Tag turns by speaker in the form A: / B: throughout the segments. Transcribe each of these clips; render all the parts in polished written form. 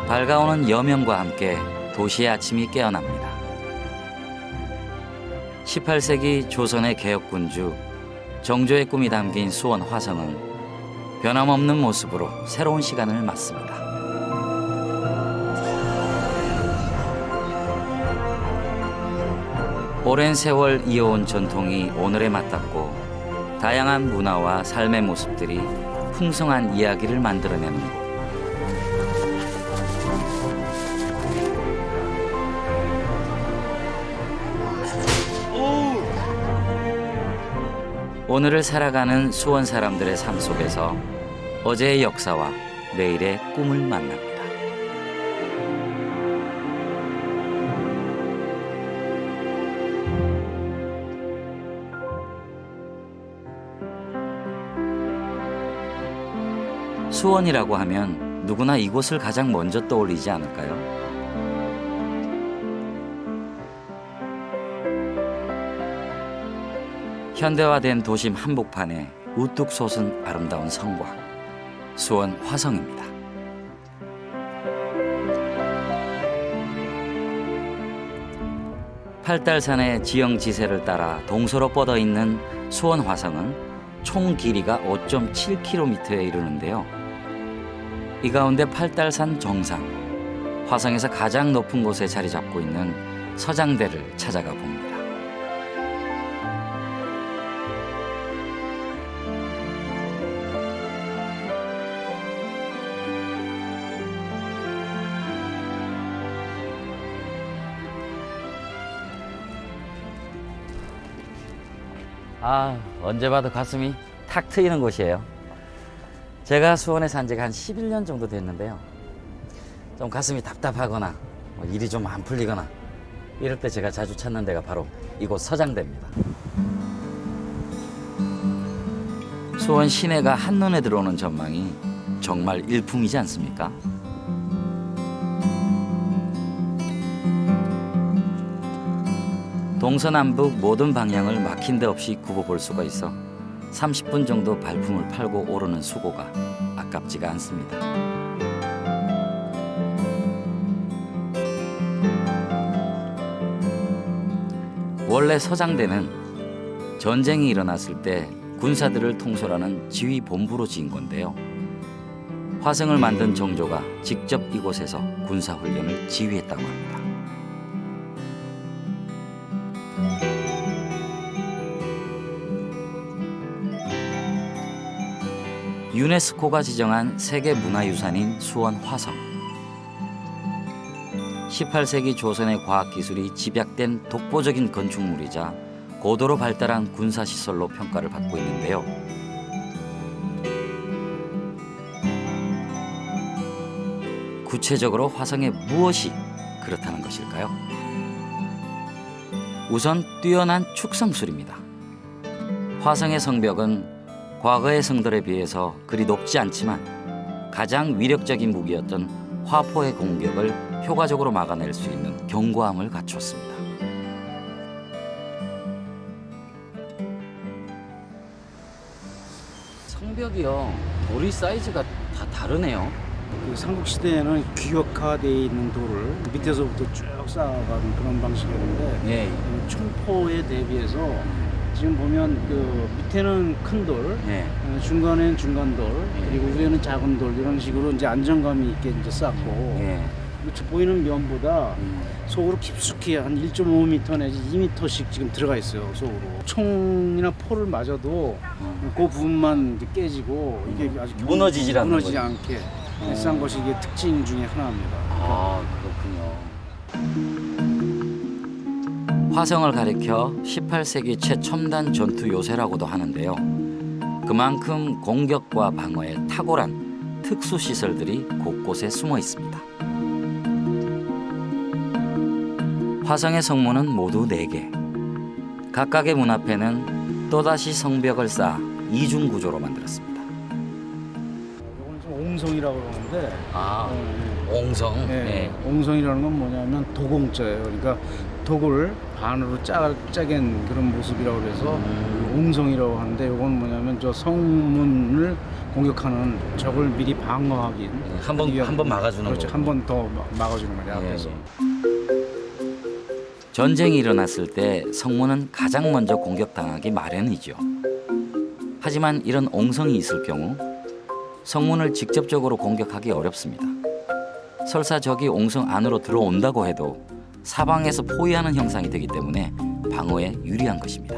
A: 밝아오는 여명과 함께 도시의 아침이 깨어납니다. 18세기 조선의 개혁군주 정조의 꿈이 담긴 수원 화성은 변함없는 모습으로 새로운 시간을 맞습니다. 오랜 세월 이어온 전통이 오늘에 맞닿고 다양한 문화와 삶의 모습들이 풍성한 이야기를 만들어내는 곳. 오늘을 살아가는 수원 사람들의 삶 속에서 어제의 역사와 내일의 꿈을 만납니다. 수원이라고 하면 누구나 이곳을 가장 먼저 떠올리지 않을까요? 현대화된 도심 한복판에 우뚝 솟은 아름다운 성곽, 수원 화성입니다. 팔달산의 지형지세를 따라 동서로 뻗어 있는 수원 화성은 총 길이가 5.7km에 이르는데요. 이 가운데 팔달산 정상, 화성에서 가장 높은 곳에 자리 잡고 있는 서장대를 찾아가 봅니다. 언제 봐도 가슴이 탁 트이는 곳이에요. 제가 수원에 산 지가 한 11년 정도 됐는데요. 좀 가슴이 답답하거나 일이 좀 안 풀리거나 이럴 때 제가 자주 찾는 데가 바로 이곳 서장대입니다. 수원 시내가 한눈에 들어오는 전망이 정말 일품이지 않습니까? 동서남북 모든 방향을 막힌 데 없이 굽어볼 수가 있어 30분 정도 발품을 팔고 오르는 수고가 아깝지가 않습니다. 원래 서장대는 전쟁이 일어났을 때 군사들을 통솔하는 지휘 본부로 지은 건데요. 화성을 만든 정조가 직접 이곳에서 군사훈련을 지휘했다고 합니다. 유네스코가 지정한 세계문화유산인 수원 화성. 18세기 조선의 과학기술이 집약된 독보적인 건축물이자 고도로 발달한 군사시설로 평가를 받고 있는데요. 구체적으로 화성에 무엇이 그렇다는 것일까요? 우선 뛰어난 축성술입니다. 화성의 성벽은 과거의 성들에 비해서 그리 높지 않지만 가장 위력적인 무기였던 화포의 공격을 효과적으로 막아낼 수 있는 견고함을 갖췄습니다. 성벽이요, 돌이 사이즈가 다 다르네요.
B: 그 삼국시대에는 규격화되어 있는 돌을 밑에서부터 쭉 쌓아가는 그런 방식이었는데
A: 예.
B: 총포에 대비해서 지금 보면 그 밑에는 큰 돌,
A: 예.
B: 중간엔 중간 돌,
A: 예.
B: 그리고 위에는 작은 돌 이런 식으로 이제 안정감이 있게 이제 쌓고
A: 예.
B: 보이는 면보다 속으로 깊숙이 한 1.5m 내지 2m씩 지금 들어가 있어요. 속으로 총이나 포를 맞아도 그 부분만 이제 깨지고 이게 아주
A: 무너지지 않는
B: 무너지지
A: 거죠.
B: 않게 쌓은 것이 이게 특징 중에 하나입니다.
A: 그렇군요. 화성을 가리켜 18세기 최첨단 전투 요새라고도 하는데요. 그만큼 공격과 방어에 탁월한 특수 시설들이 곳곳에 숨어 있습니다. 화성의 성문은 모두 4개. 각각의 문 앞에는 또다시 성벽을 쌓아 이중 구조로 만들었습니다.
B: 이거는 좀 옹성이라고 그러는데
A: 옹성.
B: 옹성이라는 건 뭐냐면 도공자예요. 그러니까 독을 반으로 짜갠 그런 모습이라고 그래서 옹성이라고 하는데, 이건 뭐냐면 저 성문을 공격하는 적을 미리 방어하기.
A: 한번 막아주는
B: 그렇죠.
A: 거군요.
B: 한 번 더 막아주는 거죠, 앞에서.
A: 전쟁이 일어났을 때 성문은 가장 먼저 공격당하기 마련이죠. 하지만 이런 옹성이 있을 경우 성문을 직접적으로 공격하기 어렵습니다. 설사 적이 옹성 안으로 들어온다고 해도 사방에서 포위하는 형상이 되기 때문에 방어에 유리한 것입니다.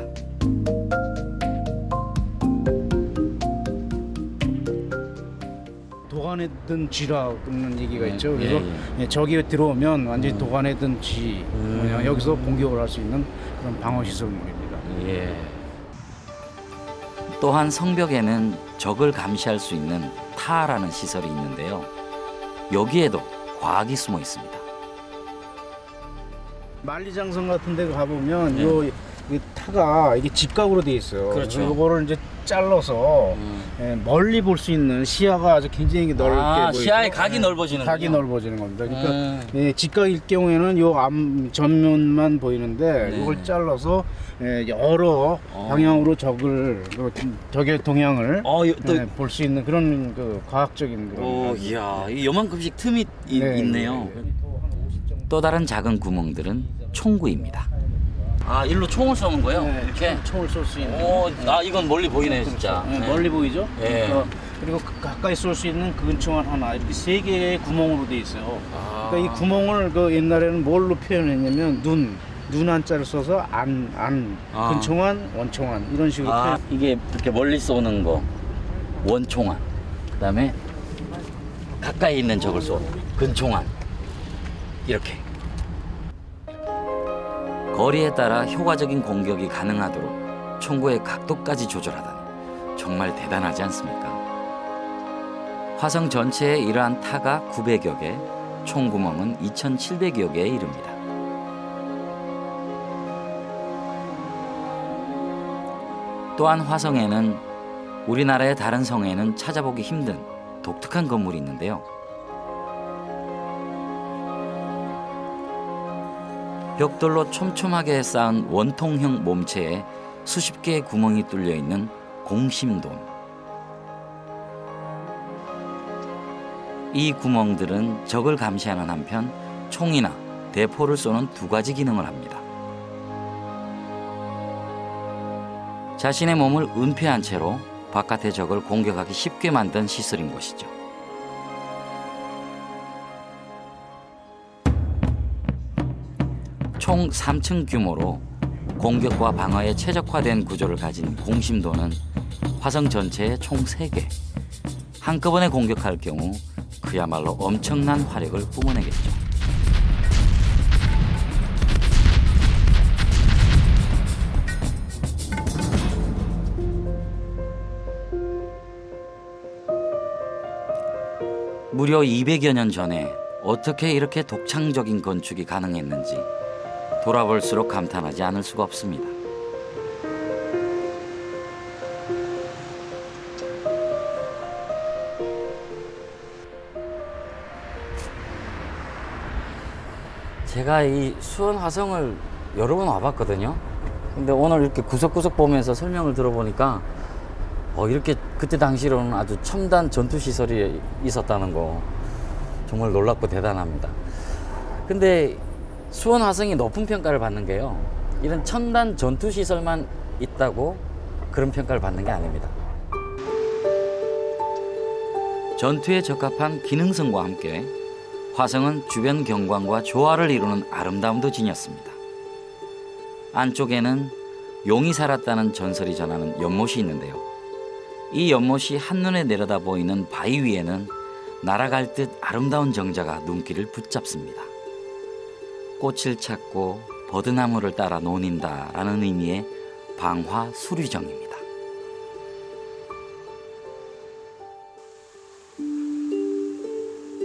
B: 도간에 든 쥐라는 얘기가 있죠.
A: 예,
B: 그래서 적이 들어오면 완전히 도간에 든 쥐, 뭐냐, 여기서 공격을 할 수 있는 그런 방어 시설물입니다.
A: 예. 또한 성벽에는 적을 감시할 수 있는 타라는 시설이 있는데요. 여기에도 과학이 숨어 있습니다.
B: 만리장성 같은 데 가보면 이 타가 이게 직각으로 돼 있어요.
A: 그렇죠.
B: 그래서 이거를 이제 잘라서 멀리 볼 수 있는 시야가 아주 굉장히 넓게 보이죠.
A: 시야의 각이 넓어지는
B: 각이 넓어지는 겁니다. 그러니까 직각일 경우에는 요 앞 전면만 보이는데
A: 네.
B: 이걸 잘라서 여러 방향으로 적의 동향을 볼 수 있는 그런 그 과학적인 그런.
A: 이야, 요만큼씩 틈이
B: 네,
A: 있네요.
B: 네.
A: 또 다른 작은 구멍들은 총구입니다. 일로 총을 쏘는 거예요?
B: 네,
A: 이렇게?
B: 총을 쏠 수 있는.
A: 이건 멀리 보이네요, 진짜.
B: 네, 멀리 보이죠?
A: 네.
B: 그리고 가까이 쏠 수 있는 근총알 하나, 이렇게 3개의 구멍으로 돼 있어요. 그러니까 이 구멍을 옛날에는 뭘로 표현했냐면 눈 한자를 써서 근총안, 원총안 이런 식으로 표현.
A: 이게 이렇게 멀리 쏘는 거 원총안, 그다음에 가까이 있는 적을 쏘는 근총안, 이렇게 거리에 따라 효과적인 공격이 가능하도록 총구의 각도까지 조절하다니 정말 대단하지 않습니까? 화성 전체에 이러한 타가 900여 개, 총구멍은 2,700여 개에 이릅니다. 또한 화성에는 우리나라의 다른 성에는 찾아보기 힘든 독특한 건물이 있는데요. 벽돌로 촘촘하게 쌓은 원통형 몸체에 수십 개의 구멍이 뚫려 있는 공심돈. 이 구멍들은 적을 감시하는 한편 총이나 대포를 쏘는 2가지 기능을 합니다. 자신의 몸을 은폐한 채로 바깥의 적을 공격하기 쉽게 만든 시설인 것이죠. 총 3층 규모로 공격과 방어에 최적화된 구조를 가진 공심도는 화성 전체에 총 3개. 한꺼번에 공격할 경우 그야말로 엄청난 화력을 뿜어내겠죠. 무려 200여 년 전에 어떻게 이렇게 독창적인 건축이 가능했는지 돌아볼수록 감탄하지 않을 수가 없습니다. 제가 이 수원 화성을 여러 번 와봤거든요. 근데 오늘 이렇게 구석구석 보면서 설명을 들어보니까 이렇게 그때 당시로는 아주 첨단 전투 시설이 있었다는 거 정말 놀랍고 대단합니다. 근데 수원 화성이 높은 평가를 받는 게요, 이런 첨단 전투 시설만 있다고 그런 평가를 받는 게 아닙니다. 전투에 적합한 기능성과 함께 화성은 주변 경관과 조화를 이루는 아름다움도 지녔습니다. 안쪽에는 용이 살았다는 전설이 전하는 연못이 있는데요. 이 연못이 한눈에 내려다 보이는 바위 위에는 날아갈 듯 아름다운 정자가 눈길을 붙잡습니다. 꽃을 찾고 버드나무를 따라 논인다라는 의미의 방화수류정입니다.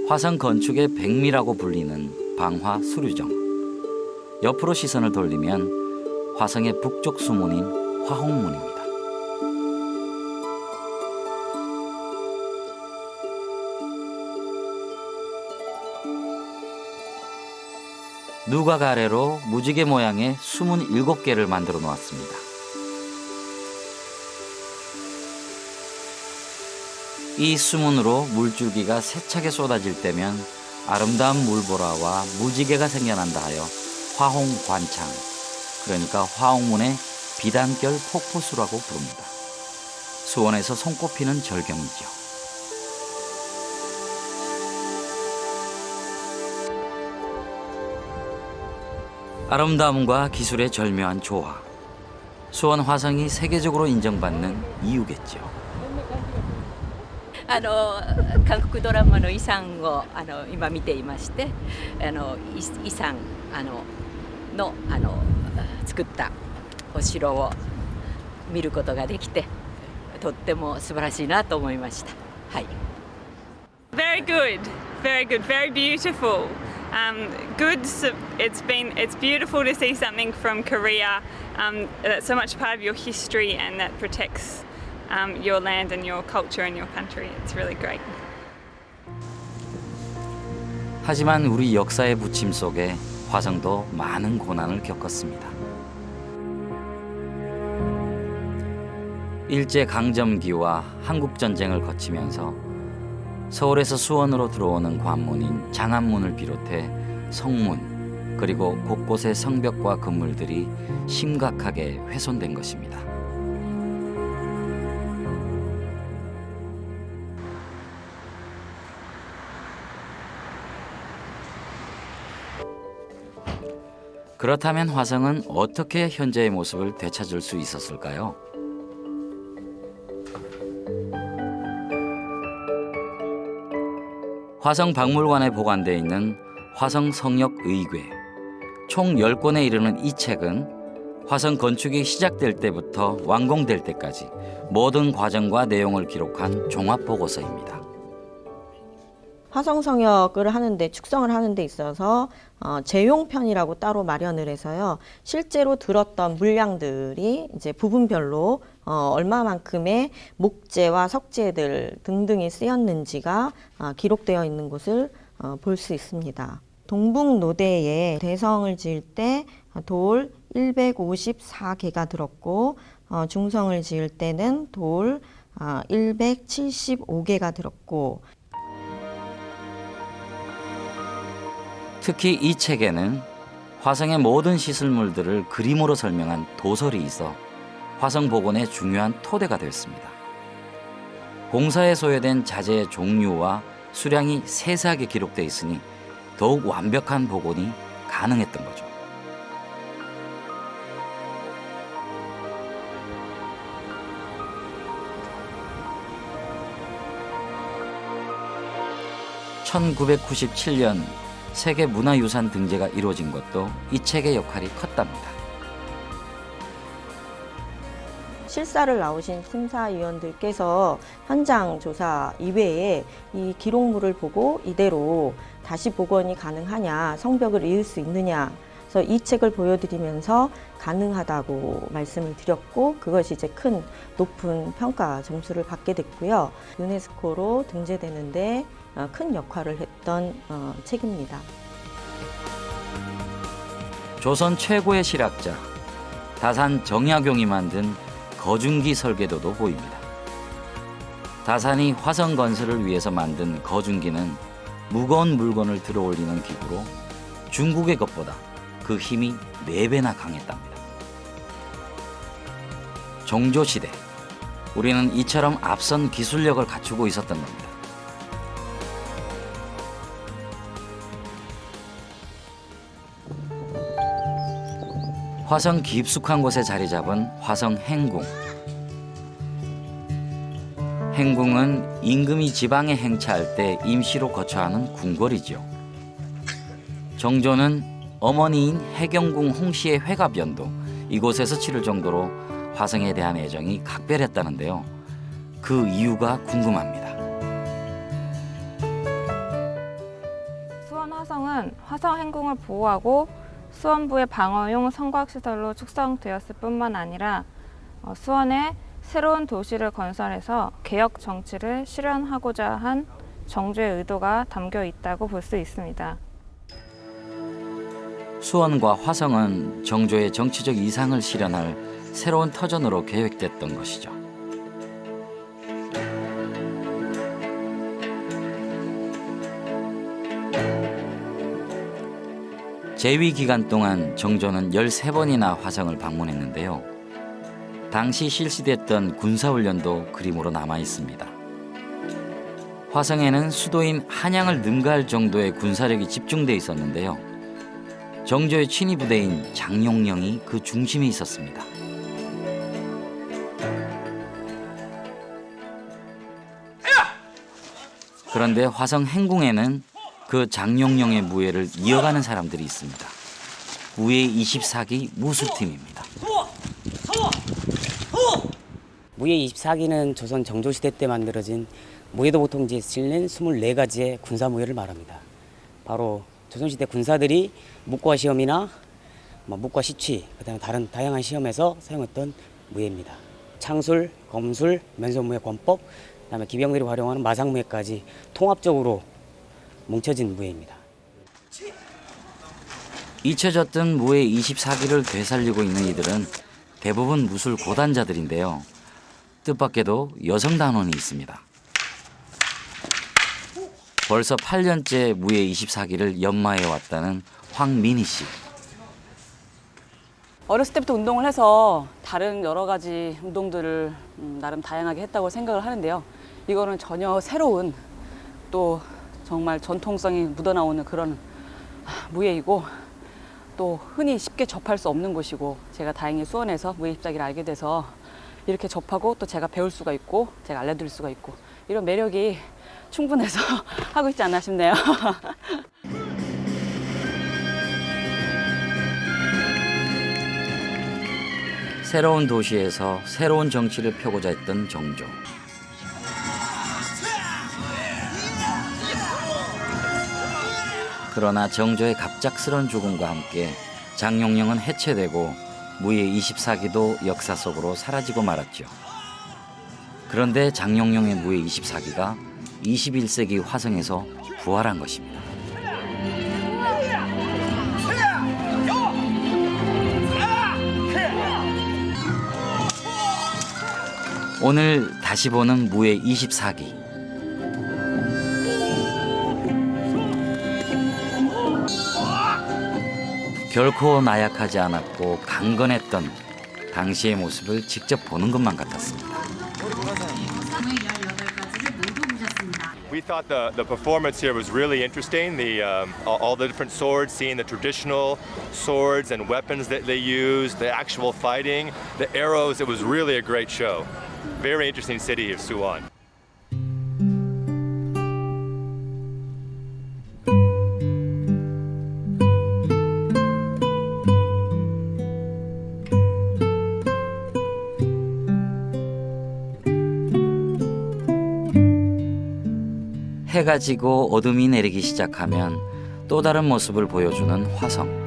A: 화성 건축의 백미라고 불리는 방화수류정. 옆으로 시선을 돌리면 화성의 북쪽 수문인 화홍문입니다. 누각 아래로 무지개 모양의 수문 7개를 만들어 놓았습니다. 이 수문으로 물줄기가 세차게 쏟아질 때면 아름다운 물보라와 무지개가 생겨난다 하여 화홍관창, 그러니까 화홍문의 비단결 폭포수라고 부릅니다. 수원에서 손꼽히는 절경이죠. 아름다움과 기술의 절묘한 조화. 수원 화성이 세계적으로 인정받는 이유겠죠.
C: 韓国ドラマの遺産を今見ていまして遺産の作ったお城を見ることができてとっても素晴らしいなと思いました。はい。
D: Very good, very good, very beautiful. It's beautiful to see something from Korea that's so much part of your history and that protects your land and your culture and your country. It's really great.
A: 하지만 우리 역사의 부침 속에 화성도 많은 고난을 겪었습니다. 일제 강점기와 한국 전쟁을 거치면서 서울에서 수원으로 들어오는 관문인 장안문을 비롯해 성문 그리고 곳곳의 성벽과 건물들이 심각하게 훼손된 것입니다. 그렇다면 화성은 어떻게 현재의 모습을 되찾을 수 있었을까요? 화성 박물관에 보관되어 있는 화성 성역 의궤 총 10권에 이르는 이 책은 화성 건축이 시작될 때부터 완공될 때까지 모든 과정과 내용을 기록한 종합 보고서입니다.
E: 화성성역을 하는데 축성을 하는 데 있어서 재용편이라고 따로 마련을 해서요. 실제로 들었던 물량들이 이제 부분별로 얼마만큼의 목재와 석재들 등등이 쓰였는지가 기록되어 있는 것을 볼 수 있습니다. 동북노대에 대성을 지을 때 돌 154개가 들었고 중성을 지을 때는 돌 175개가 들었고
A: 특히 이 책에는 화성의 모든 시설물들을 그림으로 설명한 도설이 있어 화성 복원의 중요한 토대가 되었습니다. 공사에 소요된 자재의 종류와 수량이 세세하게 기록되어 있으니 더욱 완벽한 복원이 가능했던 거죠. (1997년) 세계문화유산 등재가 이루어진 것도 이 책의 역할이 컸답니다.
E: 실사를 나오신 심사위원들께서 현장 조사 이외에 이 기록물을 보고 이대로 다시 복원이 가능하냐, 성벽을 이을 수 있느냐, 그래서 이 책을 보여드리면서 가능하다고 말씀을 드렸고 그것이 이제 큰 높은 평가 점수를 받게 됐고요. 유네스코로 등재되는데 큰 역할을 했던 책입니다.
A: 조선 최고의 실학자 다산 정약용이 만든 거중기 설계도도 보입니다. 다산이 화성 건설을 위해서 만든 거중기는 무거운 물건을 들어올리는 기구로 중국의 것보다 그 힘이 4배나 강했답니다. 종조시대, 우리는 이처럼 앞선 기술력을 갖추고 있었던 겁니다. 화성 깊숙한 곳에 자리 잡은 화성 행궁. 행궁은 임금이 지방에 행차할 때 임시로 거처하는 궁궐이죠. 정조는 어머니인 해경궁 홍씨의 회갑연도 이곳에서 치를 정도로 화성에 대한 애정이 각별했다는데요. 그 이유가 궁금합니다.
F: 수원 화성은 화성 행궁을 보호하고 수원부의 방어용 성곽시설로 축성되었을 뿐만 아니라 수원에 새로운 도시를 건설해서 개혁 정치를 실현하고자 한 정조의 의도가 담겨 있다고 볼 수 있습니다.
A: 수원과 화성은 정조의 정치적 이상을 실현할 새로운 터전으로 계획됐던 것이죠. 재위 기간 동안 정조는 13번이나 화성을 방문했는데요. 당시 실시됐던 군사훈련도 그림으로 남아 있습니다. 화성에는 수도인 한양을 능가할 정도의 군사력이 집중돼 있었는데요. 정조의 친위 부대인 장용령이 그 중심에 있었습니다. 그런데 화성 행궁에는 그 장용령의 무예를 이어가는 사람들이 있습니다. 무예 24기 무술팀입니다.
G: 무예 24기는 조선 정조시대 때 만들어진 무예도 보통지에 실린 24가지의 군사무예를 말합니다. 바로 조선시대 군사들이 묵과 시험이나 묵과 시취, 그다음에 다른 다양한 시험에서 사용했던 무예입니다. 창술, 검술, 면소무예 권법, 그다음에 기병들이 활용하는 마상무예까지 통합적으로 뭉쳐진 무예입니다.
A: 잊혀졌던 무예 24기를 되살리고 있는 이들은 대부분 무술 고단자들인데요. 뜻밖에도 여성 단원이 있습니다. 벌써 8년째 무예 24기를 연마해 왔다는 황민희 씨.
H: 어렸을 때부터 운동을 해서 다른 여러 가지 운동들을 나름 다양하게 했다고 생각을 하는데요. 이거는 전혀 새로운 또 정말 전통성이 묻어나오는 그런 무예이고 또 흔히 쉽게 접할 수 없는 곳이고 제가 다행히 수원에서 무예 24기를 알게 돼서 이렇게 접하고 또 제가 배울 수가 있고 제가 알려드릴 수가 있고 이런 매력이 충분해서 하고 있지 않나 싶네요.
A: 새로운 도시에서 새로운 정치를 펴고자 했던 정조. 그러나 정조의 갑작스런 죽음과 함께 장용령은 해체되고 무예 24기도 역사 속으로 사라지고 말았죠. 그런데 장용령의 무예 24기가 21세기 화성에서 부활한 것입니다. 오늘 다시 보는 무예 24기. 결코 나약하지 않았고 강건했던 당시의 모습을 직접 보는 것만 같았습니다.
I: We thought the performance here was really interesting. All the different swords, seeing the traditional swords and weapons that they use, the actual fighting, the arrows. It was really a great show. Very interesting city of Suwon.
A: 해가 지고 어둠이 내리기 시작하면 또 다른 모습을 보여주는 화성.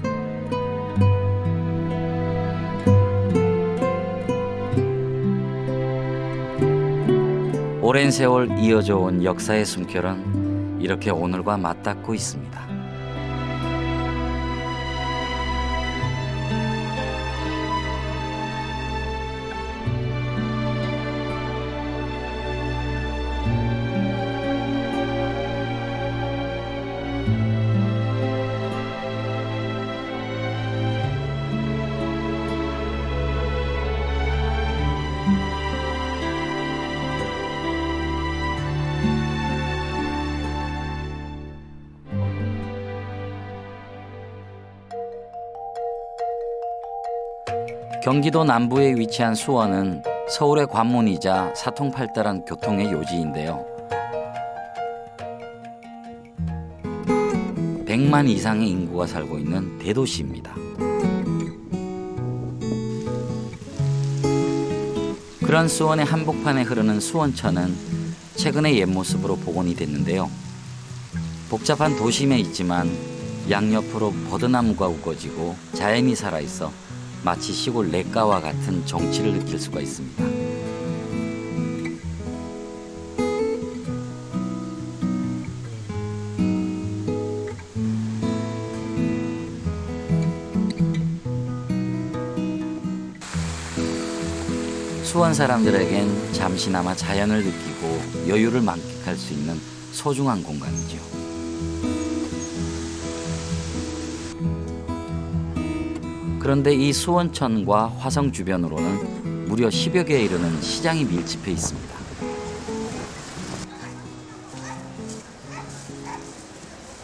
A: 오랜 세월 이어져 온 역사의 숨결은 이렇게 오늘과 맞닿고 있습니다. 경기도 남부에 위치한 수원은 서울의 관문이자 사통팔달한 교통의 요지인데요. 100만 이상의 인구가 살고 있는 대도시입니다. 그런 수원의 한복판에 흐르는 수원천은 최근에 옛 모습으로 복원이 됐는데요. 복잡한 도심에 있지만 양옆으로 버드나무가 우거지고 자연이 살아있어 마치 시골 냇가와 같은 정취를 느낄 수가 있습니다. 수원 사람들에겐 잠시나마 자연을 느끼고 여유를 만끽할 수 있는 소중한 공간이죠. 그런데 이 수원천과 화성 주변으로는 무려 10여 개에 이르는 시장이 밀집해 있습니다.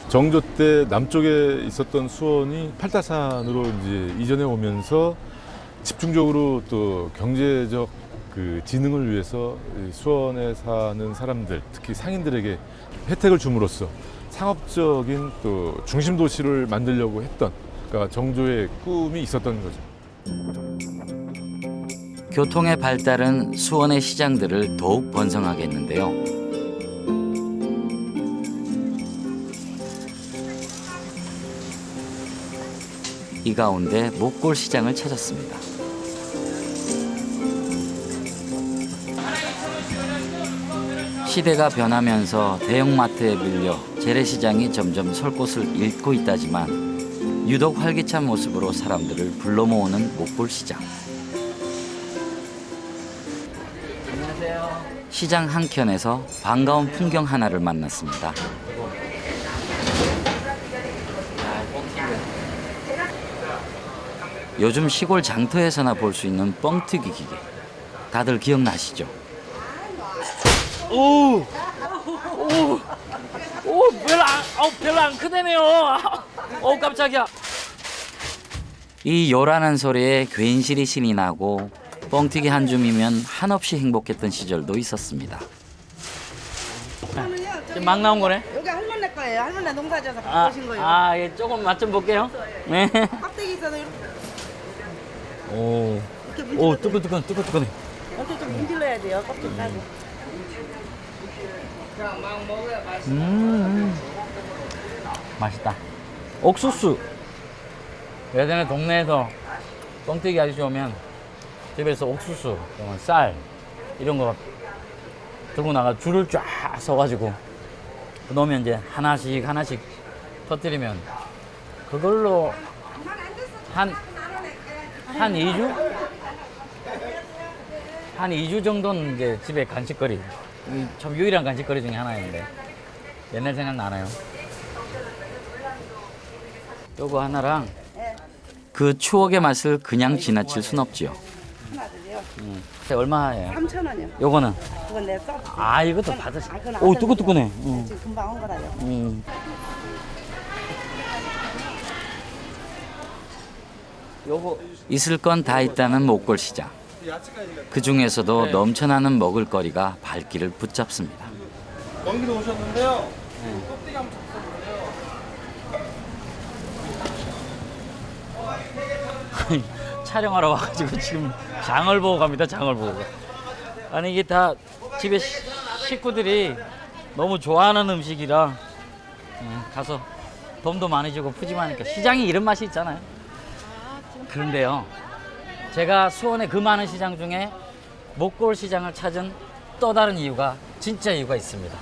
J: 정조 때 남쪽에 있었던 수원이 팔다산으로 이제 이전해 오면서 집중적으로 또 경제적 그 진흥을 위해서 수원에 사는 사람들, 특히 상인들에게 혜택을 줌으로써 상업적인 또 중심 도시를 만들려고 했던, 그러니까 정조의 꿈이 있었던 거죠.
A: 교통의 발달은 수원의 시장들을 더욱 번성하게 했는데요. 이 가운데 목골 시장을 찾았습니다. 시대가 변하면서 대형마트에 밀려 재래시장이 점점 설 곳을 잃고 있다지만 유독 활기찬 모습으로 사람들을 불러 모으는 목골 시장. 안녕하세요. 시장 한켠에서 반가운 풍경 하나를 만났습니다. 요즘 시골 장터에서나 볼 수 있는 뻥튀기 기계. 다들 기억나시죠?
K: 오, 별로 안 크다네요. 깜짝이야.
A: 이 요란한 소리에 괜시리 신이 나고 뻥튀기 한 줌이면 한없이 행복했던 시절도 있었습니다.
K: 지금 막 나온 거네.
L: 여기 할머니 거예요. 할머니 농사져서 갖고
K: 아,
L: 오신 거예요.
K: 아, 예, 조금 맛 좀 볼게요. 네.
L: 껍데기 있어서 이렇게
K: 오, 뜨끈뜨끈해.
L: 이렇게 좀 문질러야 돼요. 껍데기 따고.
K: 맛있다. 옥수수. 예전에 동네에서 뻥튀기 아저씨 오면 집에서 옥수수, 쌀 이런 거 들고 나가 줄을 쫙 서가지고 넣으면 이제 하나씩 터뜨리면 그걸로 한 2주? 한 2주 정도는 이제 집에 간식거리. 참 유일한 간식거리 중에 하나였는데 옛날 생각나나요? 요거 하나랑
A: 그 추억의 맛을 그냥 지나칠 순 없지요.
L: 하나들요.
K: 얼마예요?
L: 3,000원이요.
K: 요거는?
L: 그건 내 써.
K: 아, 이것도 받으시.
L: 그건
K: 오,
L: 아들
K: 뜨끈뜨끈해.
L: 거예요. 지금 금방 온 거라요.
K: 요거
A: 있을 건 다 있다는 목골 시장. 그 중에서도 넘쳐나는 먹을거리가 발길을 붙잡습니다.
B: 먼 오셨는데요.
K: 촬영하러 와가지고 지금 장을 보고 갑니다. 장을 보고. 아니 이게 다 집에 식구들이 너무 좋아하는 음식이라 가서 돈도 많이 주고 푸짐하니까 시장이 이런 맛이 있잖아요. 그런데요, 제가 수원의 그 많은 시장 중에 목골 시장을 찾은 또 다른 이유가 진짜 이유가 있습니다.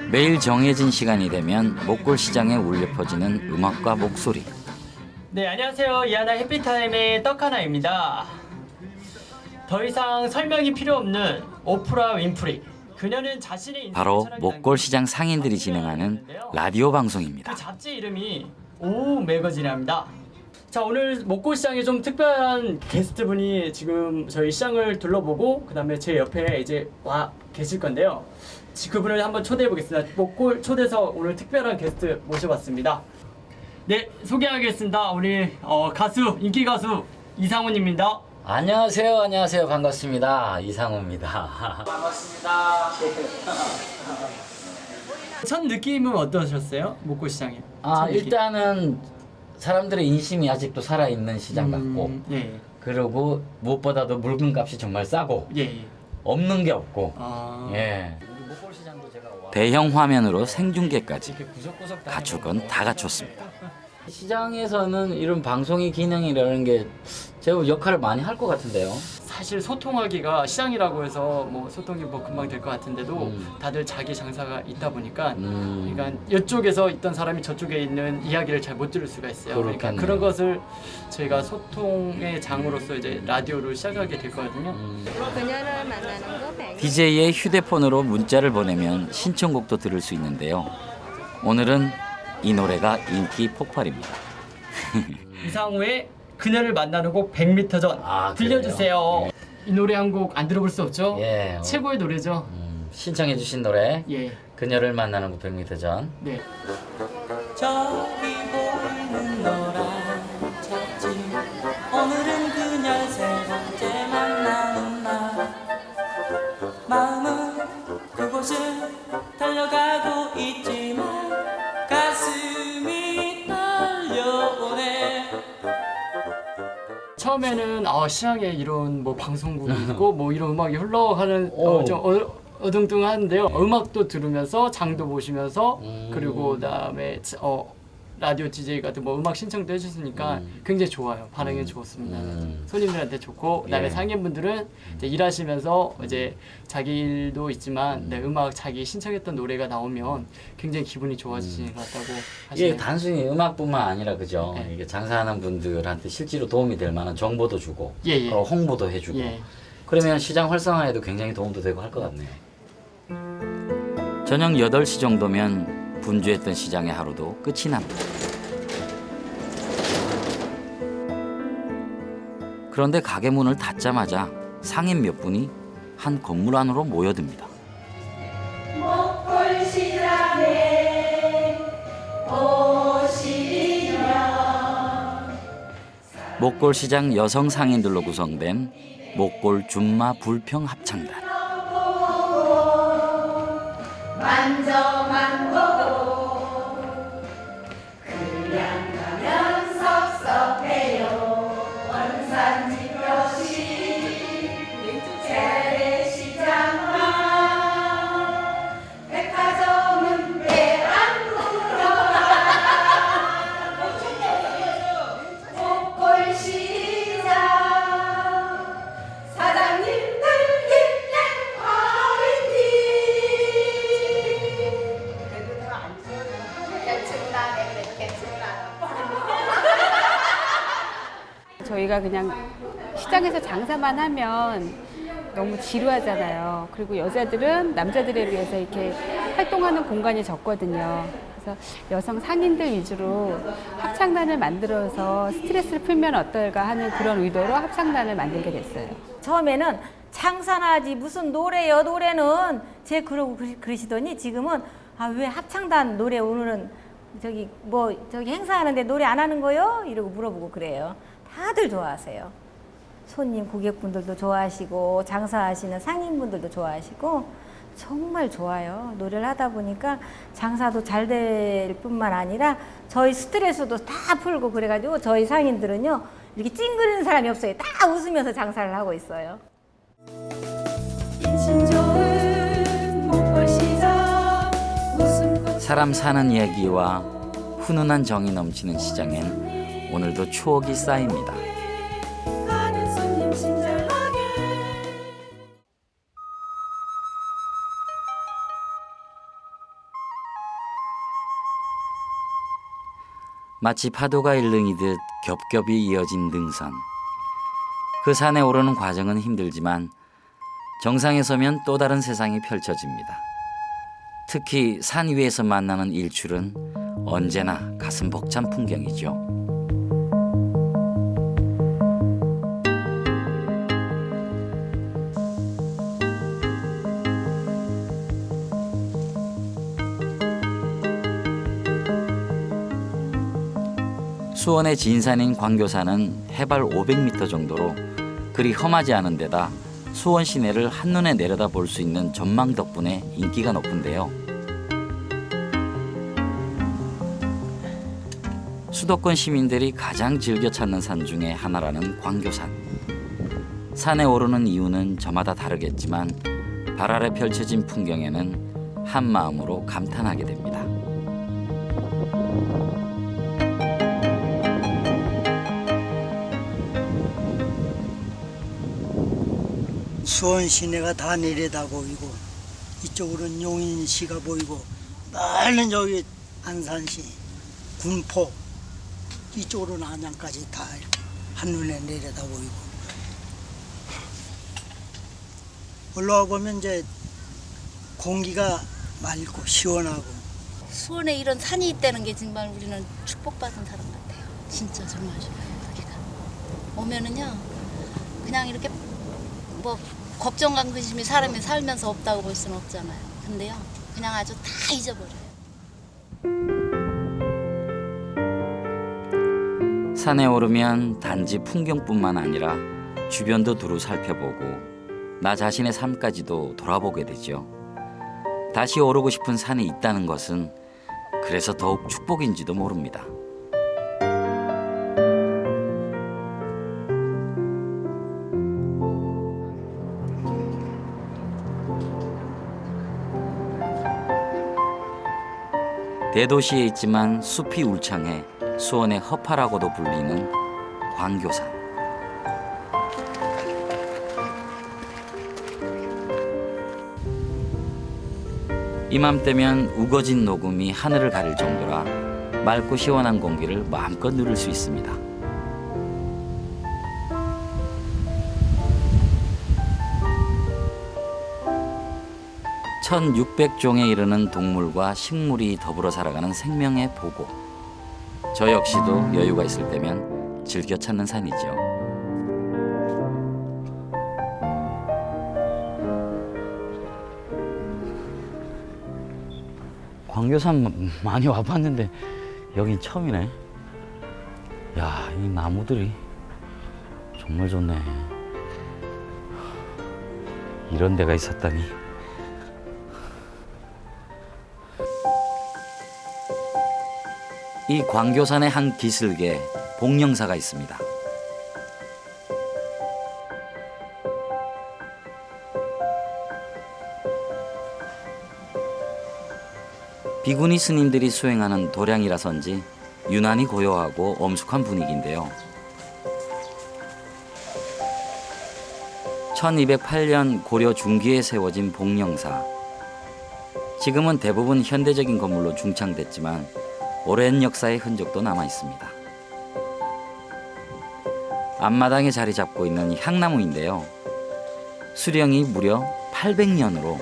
A: 매일 정해진 시간이 되면 목골 시장에 울려 퍼지는 음악과 목소리.
M: 네, 안녕하세요. 이하나 해피타임의 떡하나입니다. 더 이상 설명이 필요 없는 오프라 윈프리. 그녀는 자신의
A: 바로 목골 시장 상인들이 진행하는 라디오 방송입니다.
M: 그 잡지 이름이 오 매거진입니다. 자, 오늘 목골 시장에 좀 특별한 게스트분이 지금 저희 시장을 둘러보고 그다음에 제 옆에 이제 와 계실 건데요. 그분을 한번 초대해 보겠습니다. 목골 초대석 오늘 특별한 게스트 모셔봤습니다. 네, 소개하겠습니다. 우리 가수, 인기 가수 이상훈입니다.
K: 안녕하세요. 반갑습니다. 이상우입니다.
M: 반갑습니다. 첫 느낌은 어떠셨어요? 목골 시장에?
K: 아, 일단은 사람들의 인심이 아직도 살아있는 시장 같고,
M: 예.
K: 그리고 무엇보다도 물건값이 정말 싸고,
M: 예.
K: 없는 게 없고,
M: 아.
K: 예.
A: 대형 화면으로 생중계까지 갖출 다 갖췄습니다.
K: 시장에서는 이런 방송의 기능이라는 게 제법 역할을 많이 할 것 같은데요.
M: 사실 소통하기가 시장이라고 해서 뭐 소통이 뭐 금방 될 것 같은데도 다들 자기 장사가 있다 보니까 그러니까 이쪽에서 있던 사람이 저쪽에 있는 이야기를 잘 못 들을 수가 있어요. 그러니까
A: 그렇겠네요.
M: 그런 것을 저희가 소통의 장으로서 이제 라디오를 시작하게 됐거든요.
C: 그녀를 만나는 거
A: DJ의 휴대폰으로 문자를 보내면 신청곡도 들을 수 있는데요. 오늘은 이 노래가 인기 폭발입니다.
M: 이상우의 그녀를 만나는 곡 100m 전 들려주세요. 이 노래 한 곡 안 들어볼 수 없죠?
A: 예.
M: 최고의 노래죠.
A: 신청해 주신 노래
M: 예.
A: 그녀를 만나는 곳 100m 전.
M: 네.
N: 저기 보이는 노란 차지 오늘은 그녀를 세 번째 만나는 날 마음은 그곳을 달려가고 있지만 가슴이 떨려오네.
M: 처음에는 시장에 이런 뭐 방송국이 있고 뭐 이런 음악이 흘러가는 좀 어등등한데요. 음악도 들으면서 장도 보시면서 그리고 그다음에 라디오 DJ 같은 뭐 음악 신청도 해주시니까 굉장히 좋아요. 반응이 좋습니다. 손님들한테 좋고 그다음에
A: 예.
M: 상인분들은 이제 일하시면서 이제 자기 일도 있지만 음악 자기 신청했던 노래가 나오면 굉장히 기분이 좋아지시는 것 같다고 하시네요.
A: 이게 단순히 음악뿐만 아니라 그죠. 이게 장사하는 분들한테 실제로 도움이 될 만한 정보도 주고
M: 예.
A: 홍보도 해주고
M: 예.
A: 그러면 시장 활성화에도 굉장히 도움도 되고 할 것 같네요. 저녁 8시 정도면 분주했던 시장의 하루도 끝이 납니다. 그런데 가게 문을 닫자마자 상인 몇 분이 한 건물 안으로 모여듭니다. 목골시장 여성 상인들로 구성된 목골 줌마 불평 합창단.
O: 만져만 보고 그냥 가면 섭섭해요. 원산지표시 재래시장만 백화점은 왜 안 물어봐. 목골시장 사장님들 힘내 화이팅.
P: 저희가 그냥 시장에서 장사만 하면 너무 지루하잖아요. 그리고 여자들은 남자들에 비해서 이렇게 활동하는 공간이 적거든요. 그래서 여성 상인들 위주로 합창단을 만들어서 스트레스를 풀면 어떨까 하는 그런 의도로 합창단을 만들게 됐어요.
Q: 처음에는 장사나지 무슨 노래요 노래는 제 그러고 그러시더니 지금은 왜 합창단 노래 오늘은 저기 행사하는데 노래 안 하는 거요? 이러고 물어보고 그래요. 다들 좋아하세요. 손님 고객분들도 좋아하시고 장사하시는 상인분들도 좋아하시고 정말 좋아요. 노래를 하다 보니까 장사도 잘 될 뿐만 아니라 저희 스트레스도 다 풀고 그래가지고 저희 상인들은요 이렇게 찡그리는 사람이 없어요. 다 웃으면서 장사를 하고 있어요.
A: 사람 사는 이야기와 훈훈한 정이 넘치는 시장엔 오늘도 추억이 쌓입니다. 마치 파도가 일릉이듯 겹겹이 이어진 등산. 그 산에 오르는 과정은 힘들지만 정상에 서면 또 다른 세상이 펼쳐집니다. 특히 산 위에서 만나는 일출은 언제나 가슴 벅찬 풍경이죠. 수원의 진산인 광교산은 해발 500m 정도로 그리 험하지 않은 데다 수원 시내를 한눈에 내려다 볼 수 있는 전망 덕분에 인기가 높은데요. 수도권 시민들이 가장 즐겨 찾는 산 중에 하나라는 광교산. 산에 오르는 이유는 저마다 다르겠지만 발 아래 펼쳐진 풍경에는 한 마음으로 감탄하게 됩니다.
R: 수원 시내가 다 내려다 보이고 이쪽으로는 용인시가 보이고 멀리 저기 안산시, 군포 이쪽으로는 안양까지 다 이렇게 한눈에 내려다 보이고 올라와 보면 이제 공기가 맑고 시원하고
S: 수원에 이런 산이 있다는 게 정말 우리는 축복받은 사람 같아요. 진짜 정말 여기가 오면은요 그냥 이렇게 뭐 걱정과 근심이 사람이 살면서 없다고 볼 수는 없잖아요. 근데요 그냥 아주 다 잊어버려요.
A: 산에 오르면 단지 풍경뿐만 아니라 주변도 두루 살펴보고 나 자신의 삶까지도 돌아보게 되죠. 다시 오르고 싶은 산이 있다는 것은 그래서 더욱 축복인지도 모릅니다. 대도시에 있지만 숲이 울창해 수원의 허파라고도 불리는 광교산. 이맘때면 우거진 녹음이 하늘을 가릴 정도라 맑고 시원한 공기를 마음껏 누릴 수 있습니다. (1600종에) 이르는 동물과 식물이 더불어 살아가는 생명의 보고. 저 역시도 여유가 있을 때면 즐겨 찾는 산이죠.
K: 광교산 많이 와봤는데 여긴 처음이네. 야, 이 나무들이 정말 좋네. 이런 데가 있었다니.
A: 이 광교산의 한 기슭에 복령사가 있습니다. 비구니 스님들이 수행하는 도량이라서인지 유난히 고요하고 엄숙한 분위기인데요. 1208년 고려 중기에 세워진 복령사. 지금은 대부분 현대적인 건물로 중창됐지만 오랜 역사의 흔적도 남아 있습니다. 앞마당에 자리 잡고 있는 향나무인데요. 수령이 무려 800년으로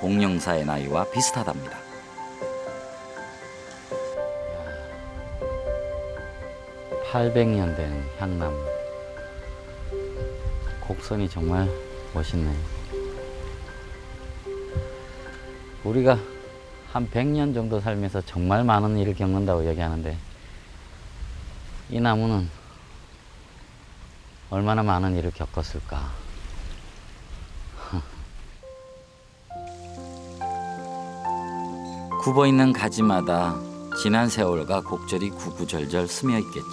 A: 복령사의 나이와 비슷하답니다.
K: 800년 된 향나무. 곡선이 정말 멋있네. 우리가 한 100년 정도 살면서 정말 많은 일을 겪는다고 얘기하는데 이 나무는 얼마나 많은 일을 겪었을까.
A: 굽어있는 가지마다 지난 세월과 곡절이 구구절절 스며 있겠죠.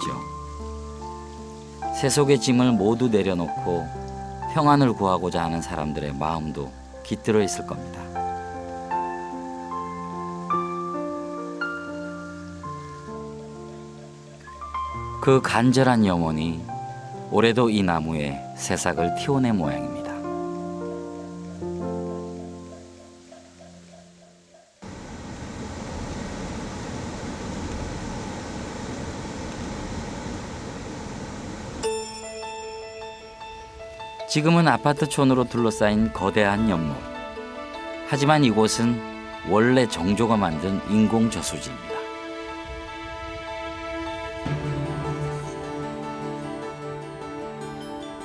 A: 세속의 짐을 모두 내려놓고 평안을 구하고자 하는 사람들의 마음도 깃들어 있을 겁니다. 그 간절한 염원이 올해도 이 나무에 새싹을 틔워낸 모양입니다. 지금은 아파트촌으로 둘러싸인 거대한 연못. 하지만 이곳은 원래 정조가 만든 인공 저수지입니다.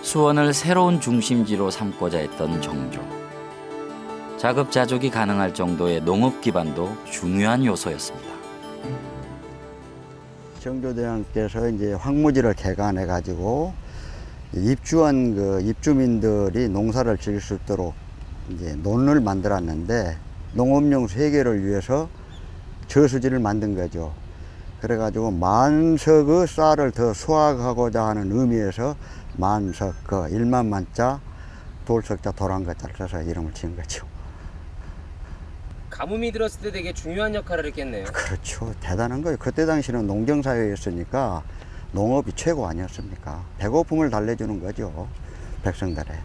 A: 수원을 새로운 중심지로 삼고자 했던 정조. 자급자족이 가능할 정도의 농업 기반도 중요한 요소였습니다.
T: 정조대왕께서 이제 황무지를 개간해 가지고 입주한 그 입주민들이 농사를 지을 수 있도록 이제 논을 만들었는데 농업용 세계를 위해서 저수지를 만든 거죠. 그래가지고 만석의 쌀을 더 수확하고자 하는 의미에서 만석, 그 1만 만자, 돌석자, 도랑가자를 써서 이름을 지은 거죠.
U: 가뭄이 들었을 때 되게 중요한 역할을 했겠네요.
T: 그렇죠. 대단한 거예요. 그때 당시는 농경사회였으니까 농업이 최고 아니었습니까? 배고픔을 달래주는 거죠, 백성들의.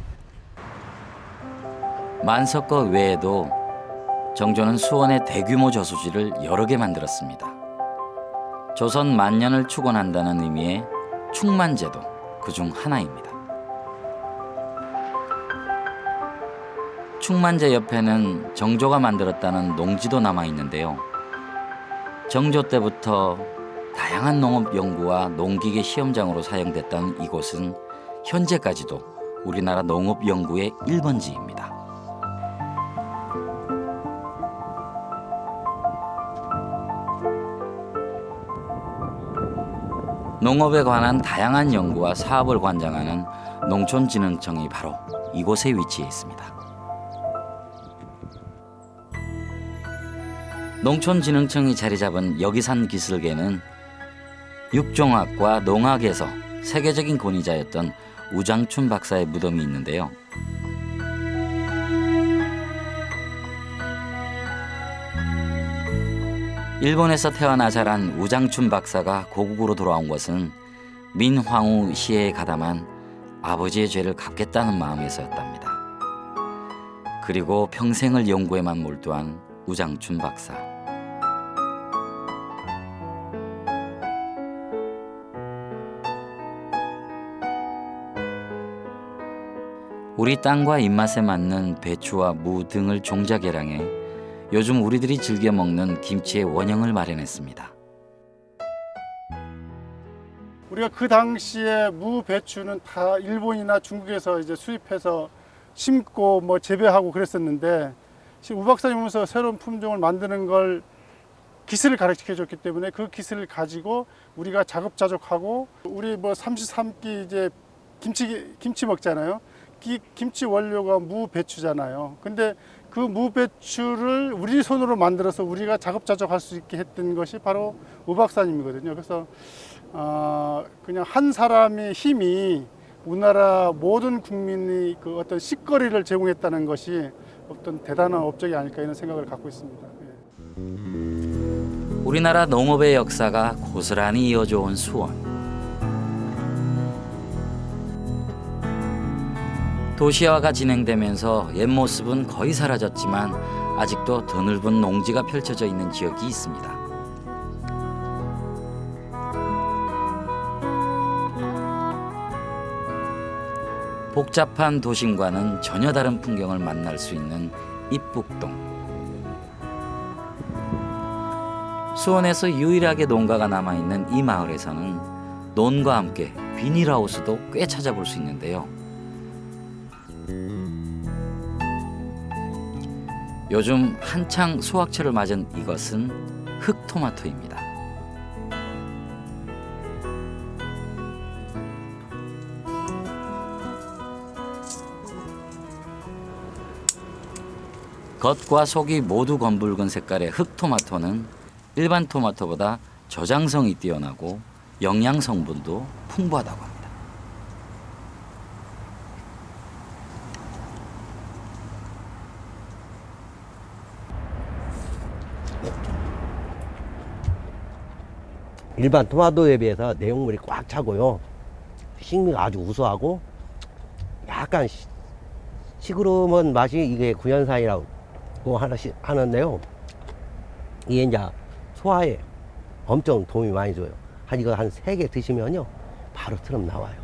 A: 만석거 외에도 정조는 수원에 대규모 저수지를 여러 개 만들었습니다. 조선 만년을 축원한다는 의미의 충만제도 그중 하나입니다. 충만제 옆에는 정조가 만들었다는 농지도 남아 있는데요. 정조 때부터 다양한 농업 연구와 농기계 시험장으로 사용됐던 이곳은 현재까지도 우리나라 농업 연구의 1번지입니다. 농업에 관한 다양한 연구와 사업을 관장하는 농촌진흥청이 바로 이곳에 위치해 있습니다. 농촌진흥청이 자리 잡은 여기산 기슭에는 육종학과 농학에서 세계적인 권위자였던 우장춘 박사의 무덤이 있는데요. 일본에서 태어나 자란 우장춘 박사가 고국으로 돌아온 것은 민황후 시해에 가담한 아버지의 죄를 갚겠다는 마음에서였답니다. 그리고 평생을 연구에만 몰두한 우장춘 박사. 우리 땅과 입맛에 맞는 배추와 무 등을 종자 개량해 요즘 우리들이 즐겨 먹는 김치의 원형을 마련했습니다.
D: 우리가 그 당시에 무, 배추는 다 일본이나 중국에서 이제 수입해서 심고 뭐 재배하고 그랬었는데 우 박사님 오면서 새로운 품종을 만드는 걸 기술을 가르쳐 줬기 때문에 그 기술을 가지고 우리가 자급자족하고 우리 뭐 33끼 이제 김치 먹잖아요. 김치 원료가 무, 배추잖아요. 근데 그 무, 배추를 우리 손으로 만들어서 우리가 자급자족할 수 있게 했던 것이 바로 우 박사님이거든요. 그래서 그냥 한 사람의 힘이 우리나라 모든 국민이 그 어떤 식거리를 제공했다는 것이 어떤 대단한 업적이 아닐까 이런 생각을 갖고 있습니다.
A: 우리나라 농업의 역사가 고스란히 이어져 온 수원. 도시화가 진행되면서 옛 모습은 거의 사라졌지만 아직도 드넓은 농지가 펼쳐져 있는 지역이 있습니다. 복잡한 도심과는 전혀 다른 풍경을 만날 수 있는 입북동. 수원에서 유일하게 농가가 남아있는 이 마을에서는 논과 함께 비닐하우스도 꽤 찾아볼 수 있는데요. 요즘 한창 수확철을 맞은 이것은 흑토마토입니다. 겉과 속이 모두 검붉은 색깔의 흑토마토는 일반 토마토보다 저장성이 뛰어나고 영양 성분도 풍부하다고 합니다.
V: 일반 토마토에 비해서 내용물이 꽉 차고요. 식미가 아주 우수하고 약간 시그러운 맛이 이게 구연산이라고 하는데요. 이게 이제 소화에 엄청 도움이 많이 줘요. 이거 한 3개 드시면요. 바로 트럼 나와요.